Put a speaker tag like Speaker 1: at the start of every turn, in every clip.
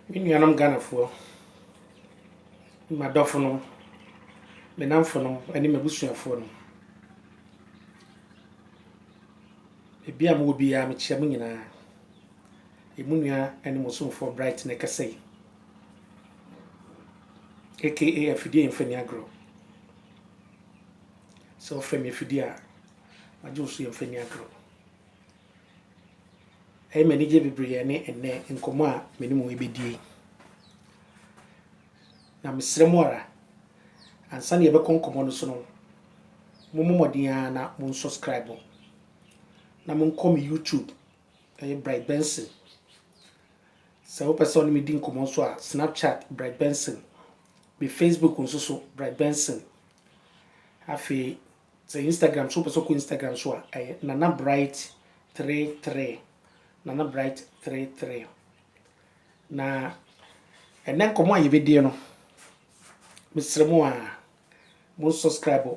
Speaker 1: Nuanom Ghanafoɔ m'adɔfo no me namfo no ɛne m'abusuafoɔ no ebi a mo biara mekyia mo nyinaa emu nua ɛne mo somfoɔ Bright ne kɛsɛ aka afidie mfani agro so from afidie a magye so mfani agro mani gye bebree ne enne nkɔmɔ a meni mo ebedie na mesrɛ mo ara ansa ne yɛbɛkɔ nkɔmɔ no so no mo mmɔden na mo subscribe na mo nkɔ me YouTube Bright Benson sɛ wopɛ sɛ me di nkɔmɔ so a Snapchat Bright Benson be Facebook nso so Bright Benson afi sɛ Instagram so wopɛ sɛ kɔ Instagram so a Nana Bright 33 Nana Bright 33 na ɛnɛ nkɔmɔ a yɛbɛdie no mesrɛ mo a mo subscribe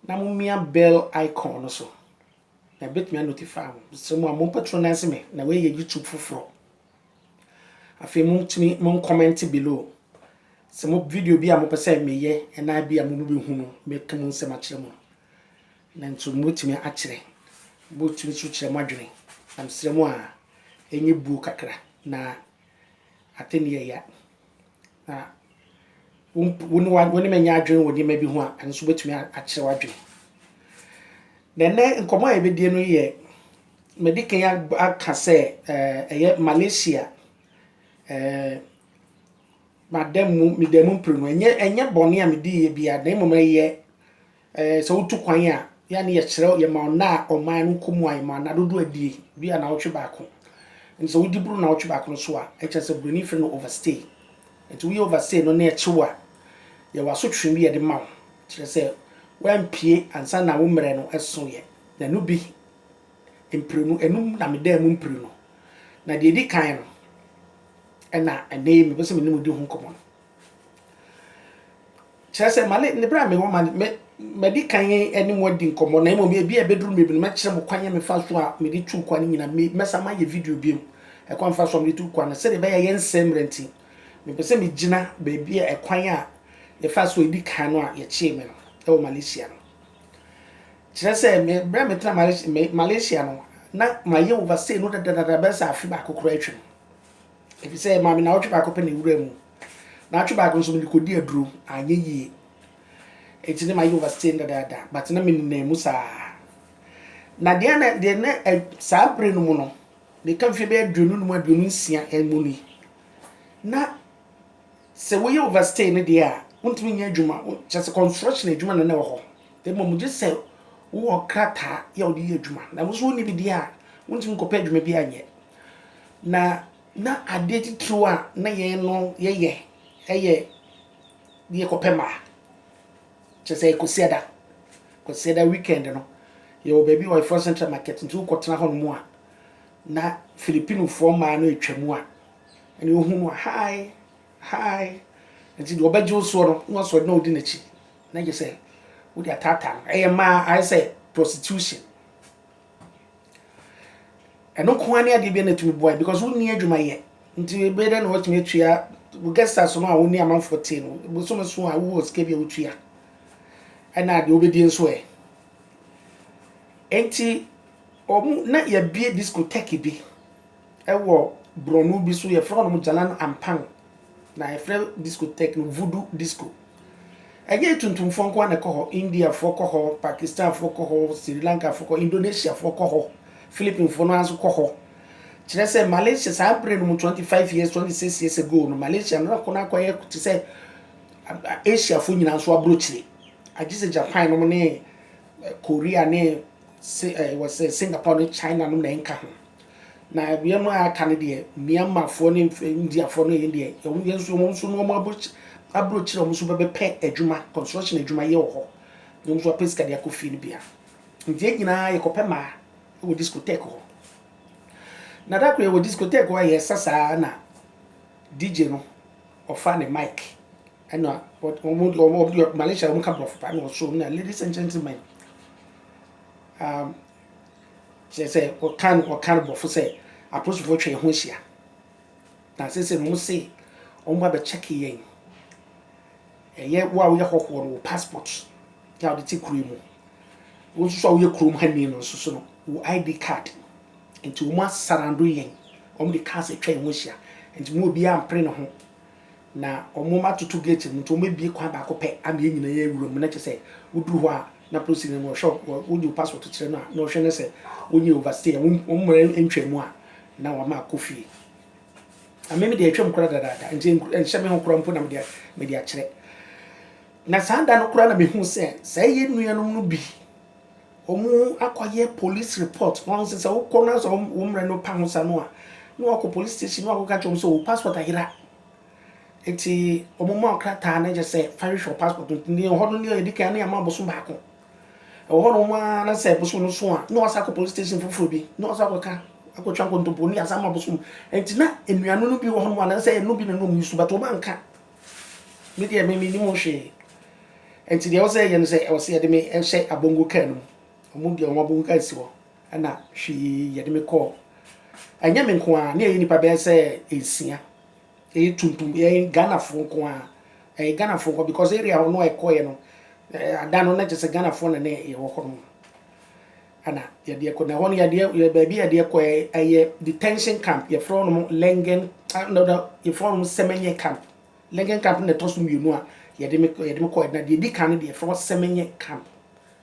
Speaker 1: na mo mia bell icon no so na betumi notify mo mesrɛ mo a mo patronize me na we YouTube foforo afi mo comment below sɛ mo video bi a mo pɛ sɛ meyɛ ɛna bi a mo be hu no make mo nsɛm akyerɛ mo na nto mo tumi akyerɛ mo tumi so kyerɛ mo adwene na mesrɛ mo a enye bu kakra na atene ya na woni menya adwene woni ma bi hu a enso betumi akyerɛ wadwene na ne nkɔmɔ a yɛbɛdie no yɛ medikan aka sɛ ɛyɛ Malaysia madam prenu enye bɔne a medi ye bia na mmom yɛ sɛ wotu kwan a ya ne yɛ kyerɛ yɛ ma na ɔman no komu a ma na dodo adie bia na wotwe baako nso wodi buru na wotwe baako so a ɛkyɛ sɛ broni frɛ no overstay nti we overstay no na ɛkyew a yɛ wasotwe bi yɛ de ma wo kyerɛ sɛ wampie ansa na wo mmerɛ no ɛso yɛ na no bi mprenu enum na medam mu mprenu na de di kan no ɛna ɛnɛ me pɛsɛ me nim di ho nkɔmɔ kyerɛ sɛ male ne bra me wo ma medi kan ɛne mo di nkɔmɔ na mmom bi e beduru me bi no mɛkyerɛ mo kwan me fa so a me di tu kwan nyina mɛsa ma yɛ video bi mu ɛkwan fa so me di tu kwan sɛ de bɛ yɛ nsɛm renti me pɛsɛ me gyina ba bi a ɛkwan a yɛ fa so edi kan no a yɛ kyee me no ɛwɔ Malaysia no kyerɛ sɛ me bra me tra Malaysia no na ma yɛ overstay no dadadada bɛ sɛ afi ba kokoro atwem efi sɛ ma me na wotwe ba ko pe ne wura mu na atwe ba ko nso me kodi aduro anye yie eti ne ma yɛ overstay dadada but na me nna mu saa na de na saa bre no mu no de kan fi be aduonu no mu aduonu nsia emu ni na sɛ wo yɛ overstay ne de a wontumi nya adwuma kyerɛ sɛ construction adwuma na wɔ hɔ de mo gye sɛ wo krata yɛ wo de yɛ adwuma na mo so wo ni bi de a wontumi nkɔpɛ adwuma bi anyɛ na ade titiro a na yɛn no yɛyɛ de kɔpɛ ma kyerɛ sɛ kosiada weekend no yɛ wo baabi wɔ for Central Market nti wo kɔtena hɔ no mu a na Filipino fo ma no atwa mu a ɛne wo hu no hi nti de obagye wo so no wo so na odi na chi na gye sɛ wo de atata ɛyɛ ma I say prostitution ɛno ko ani ade bi na tumi boy because wo ni adwuma yɛ nti be de na wo tumi atua wo guest house no a wo ni amanfo te no bo so a wo sika bi a wo tua ɛna de obedi nso enti omu na ya bie discotheque bi ɛwɔ Bronu bi so yɛ frɔ no Jalan Ampang na yɛ frɛ discotheque no Voodoo Disco ɛgɛ tuntumfo nko na kɔ hɔ India fo kɔ hɔ Pakistan fo kɔ hɔ Sri Lanka fo kɔ Indonesia fo kɔ hɔ Philippines fo no anso kɔ hɔ kyerɛ sɛ Malaysia saa bre no 25 years 26 years ago no Malaysia no kɔ na kɔ yɛ te sɛ Asia fo nyina so abrochire agye sɛ Japan no ne Korea ne was Singapore ne China no na nka ho na bia no aka ne de Myanmar fo ne India fo no yɛ de yɛnso so no mo abrochire mo so bɛpɛ adwuma construction adwuma yɛ wɔ hɔ no so apɛsika de akɔfie no bia nti nyina yɛ kɔpɛ ma wɔ discotheque hɔ na da kɔ wɔ discotheque hɔ yɛ sasa na DJ no ɔfa ne mic ɛna Malaysia mo ka brɔfo pa no so na ladies and gentlemen say what kind brɔfo say approach for twe ho hia na sese no say omo ba check yen eye wo a wo ye hokwo no passport ya wo ti kuru mu wo so wo ye kuru mu hani no so no wo ID card enti wo ma sarando yen omo de cars etwa en wo hia enti mo obi ampre no ho na omo ma tutu gate mu to omo bie kwa ba ko pe am ye nyina ye wuro mu na che se wo duru ho a na proceed no shop wo di passport kire no na wo hwe ne se wo nyi overstay wo mo entwa mu a na wa ma kofi ameme de atwam kura dada nje enhye me ho kura mpo na me de akire na sanda no kura na me hu se ye nuanom no bi omu akoye police report won se wo kona so wo mre no pa ho sa no a no akọ police station no akọ chom so wo passport ahira eti omu ma krata na je se fire show passport ni ho no ni edika na ma boso ba ko e ho no ma na se boso no so a no asakọ police station foforo bi no asakọ ka akọ twa nkontompo ni asama boso enti na enuanu no bi wo ho no na se no bi na no mu su ba to ba nka me de me ni mo hwe enti de wo se ye no se e wo se ye de me e hye abongo ka no omu de omo abongo ka si wo ana hwe ye de me call anya me nko a na ye nipa be se ensia e tuntum e Ghana fo nko a e Ghana fo nko because area no e koye no ada no na je se Ghana fo na e wo ho no ana ye de ko na ho no ye de ba bi ye de ko e detention camp ye fro no Lengen no ye fro no Semenye camp Lengen camp na to so mienu a ye de me ko na de di kan de fro Semenye camp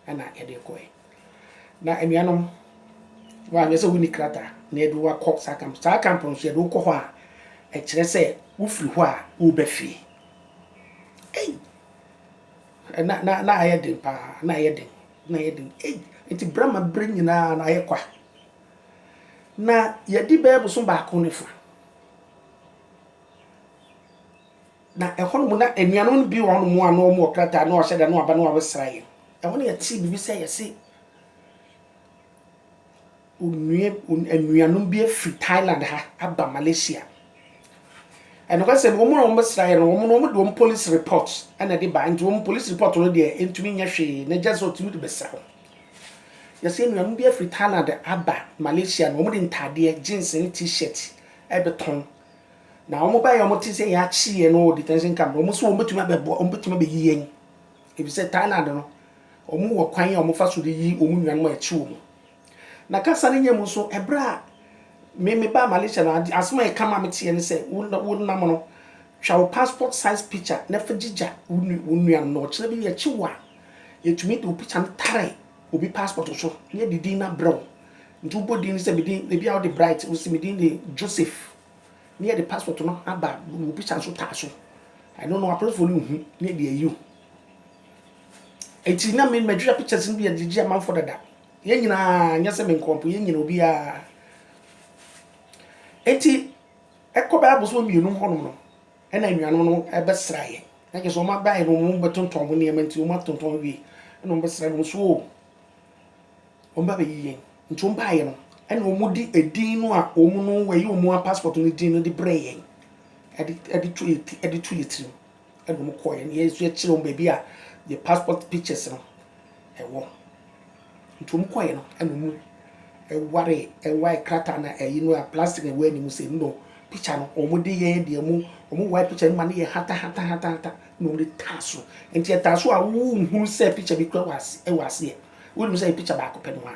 Speaker 1: ana ye de ko na enuanom wa me se woni krata na edu wa ko sa camp no so ye do ko ho a e kire se wo firi ho a wo ba fi na ayedin pa na ayedin enti brama bre nyina na ayekwa na yedi bebu so ba ko ne fa na ehon mu na enuanom bi won mu ano mu okrata na o hyeda na aba na wabesra ye ehon ye ti bibi se ye se enuanom bi afri Thailand ha aba Malaysia and because say woman on besra ye no woman do police report and de ba nti police report no de entumi nya hwe na just otumi de besra ya say enuanom bi afri Thailand aba Malaysia no woman de ntade jeans and t-shirt e beton na omo ba ye omo ti say ya chi ye no detention camp omo so omo betuma be yiyen e bi say Thailand no omo wo kwan ye omo fa so de yi omo nuanom a chi omo na kasa ne nyam so ebra me ba Malaysia na asma e kama me tie ne say wo na mo no twa passport size picture na fa gija wo nuanom no kire bi ye chi wa yetumi de picture no tare obi passport so ne didi na bro ntu bodi ni se bidin e bia wo de bright wo se medin de Joseph ne the passport no aba wo picture so ta so I don't know apart for you ne de ayu enti na me madura pictures no bi de gija man for dada ye nyina nya se me nkompo ye nyina obi a enti ekoba abuso mienu ho no ena nnuano no ebesraye na ke so ma bae no mo betonton mo ne enti o ma tonton wi ena mo besra no so o mba be yiyen nti o bae no ena o mu di edin no a o mu no wayi o mu a passport no din no di breyen edi tu yetrim ena mo koye ne yesu e kire o ba bi a the passport pictures no ewo nti o mu koye no ena mu ware white krata na you know a plastic we ni mu se no picture no omo de ye de mu omo white picture ma ne ye hata no de taso enti e taso a wo hu se picture bi kwa wase e wo mu se picture ba ko pe no a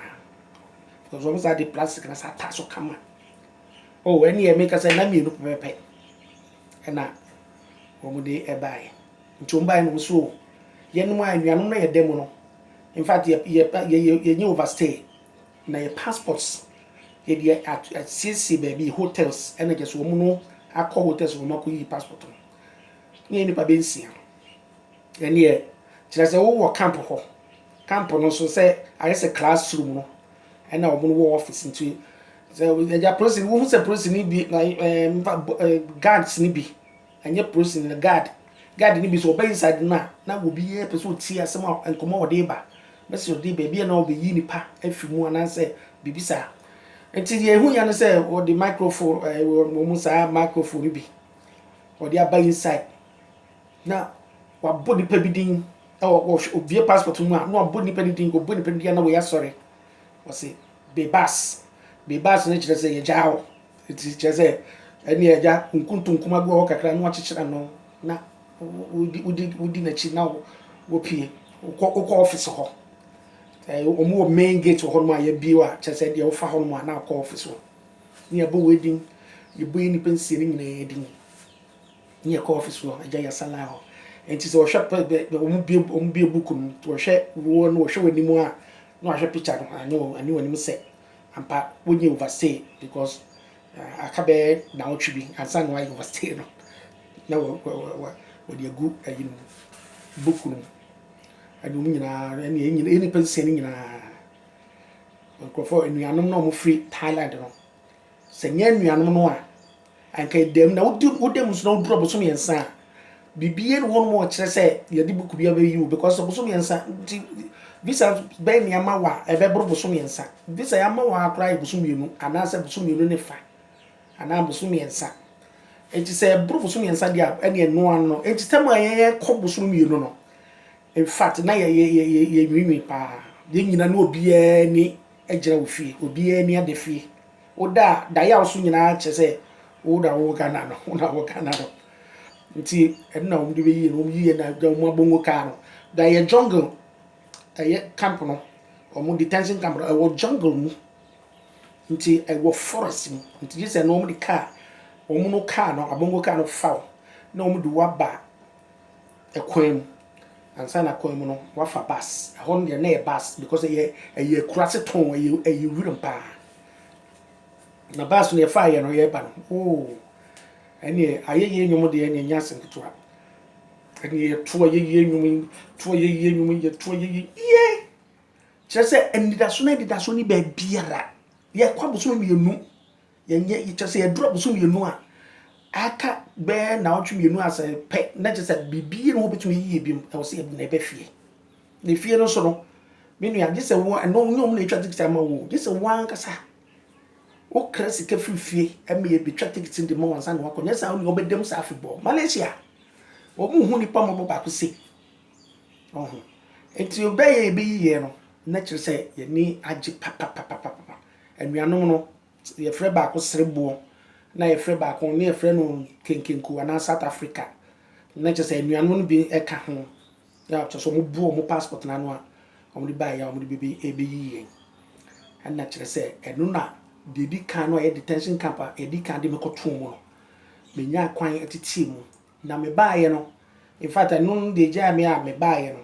Speaker 1: because omo sa de plastic na sa taso kama oh eni e make say na mi no pepe e na omo de e bai nti o bai no so ye no anuanom na ye dem no in fact ye nyi overstay na your passports ye dey at CC baby hotels and just wo mu no akọ hotels wo mako yi passport ni ni pa bensia ene ye kira se wo camp no so say ayese classroom no and na wo mu wo office nti se ya process wo se process ni bi na guards ni bi anye process na guard ni bi so be inside na wo bi ye person ti asem enkomo wo dey ba message dey baby na obe yi nipa afimu ananse bibisa enti ye hu ya no say o the microphone wo mu sa microphone bi o dey aba inside na wa body pa bidin o obie passport mu a na body pa bidin go body pa bidin na we ya sorry o say bebas na kire say ye jao enti kire say eni eja nkuntu nkuma go kakra no achichira no na udi na chi na wo pie wo office ho omo main gate ho no ya biwa chese de wo fa ho no na ko office ho ni abo wedding ye boy ni pensie ni nyina edin ni ko office ho aja ya sala ho enti so hwe omo bie book no to hwe wo no hwe wani mu a no hwe picture no ani wani mu se ampa wonye overstay because akabe na otwi ansa no ayi overstay no na wo de agu ayi no book no adu nyina eni pensie ni nyina nkofo enuanom no mo free Thailand no senya enuanom no a anka dem na wodem so no duro bosom yensa bibie no won mo kire se ye di book bia be you because bosom yensa visa be ni ama wa ebe bro bosom yensa visa ya ama wa akra bosom yenu anase bosom yenu ne fa ana bosom yensa enti se bro bosom yensa dia ene eno ano enti tama ye ko bosom yenu no in fact na ye nwiwi pa de nyina na obiye ni egira ofie obiye ni adefie oda da ya oso nyina che se oda wo kana no na wo kana no nti na wo de be yi no yi na da mo abongo ka no da ye jungle ye camp no o detention camp no wo jungle mu nti wo forest mu nti se no mo de car o mo no car no abongo car no fa na o mo de wa ba ekwem ansa na kwa mu no wafa bus ahon de na bus because ye kurase ton ye wurum pa na bus no ye fa ye no ye ba no ene ayeye nyum de ene nya senketwa ene ye to ayeye nyum to ayeye nyum ye to ayeye ye chese enida so ni ba biara ye kwa boso mienu ye nye chese ye drop boso mienu a aka be na otwe mienu ase pe na chese bibie no obetumi yiye bim e wo se na ebe fie na fie no so no me nua gese wo no nyom na etwa tikita ma wo gese wan kasa o krasi ka fie e me ye betwa tikita ndi ma wansa na wakonya sa wo obedem sa afibọ Malaysia wo mu hu nipa mo ba ko se enti obeye ebe yiye no na chese ye ni agi papa enuanom no ye frɛ ba ko serebo na ye frɛ ba ko ne ye frɛ no kenkenku na South Africa na chese enuanom no bi eka ho ya so mo bu mo passport na no a o mo di ba ya o mo di bebe ebe yiye na chese enu na dedi kan no ye detention camp a edi kan de me koto mo no me nya kwan atiti mu na me ba ye no in fact enu de ja me a me ba ye no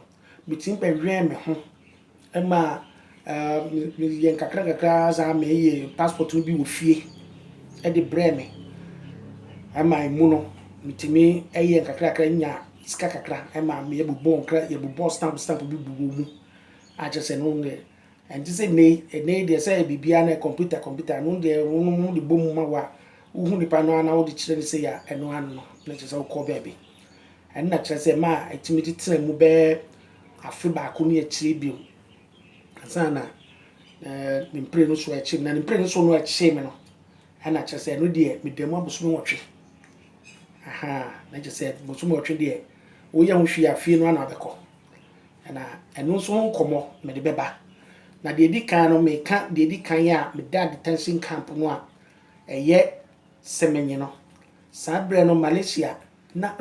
Speaker 1: me tin pe hwe me ho ema yen kakra za me ye passport no bi wo fie e de breme ema mu no mitimi yen kakra nya sika kakra ema me ye bubo nkra ye bubo stamp bi bubo mu a je se no nge and this ne de say bibia na computer no de no de bom ma wa uhu ni pa no ana wo de kire ni se ya eno ano no na je se ko bebe en na kire se ma etimi de tena mu be afi ba ko ni akire bi sana me mpre no so akire na mpre no so no akire me no ana kire se no de me demu aboso me wotwe na je se aboso me wotwe de wo ya ho hwi afi no ana abekọ na eno so nkomo me de beba na de di kan no me ka de di kan ya me da detention camp no a eye semenye no sabre no Malaysia na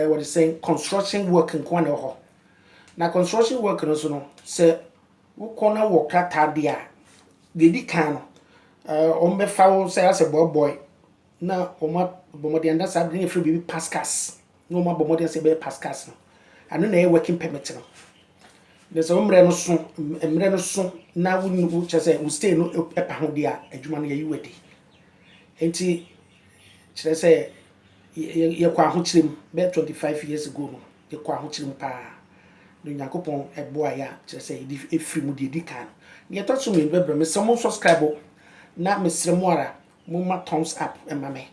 Speaker 1: what is saying construction work nko na ho na construction work no so no se wo kona wo krata dia de di kan no o me fa wo se as boy na o ma bomodi anda sabre ne free bibi pascas no ma bomodi se be pascas no anu na e working permit no there's omre no so na wo chese wo stay no epa ho dia adwuma no ye wadi enti kire se ye kwa ho kirem be 25 years ago no ye kwa ho kirem pa no Yakobon eboa ya kire se efiri mu di kan ye to so me bebre me so mo subscribe na me sire mo ara mo ma thumbs up emame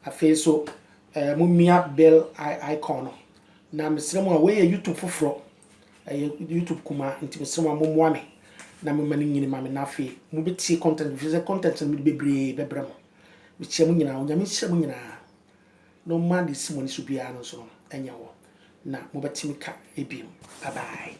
Speaker 1: afi so mo mia bell icon no na me sire mo a we YouTube foforo YouTube kuma nti mesema mo moa me na me mani nyini ma me na afi mo beti content me bebre mo me chia mo nyina onya me chia mo nyina no man de simoni so bia no so enya wo na mo beti me ka ebiem bye bye.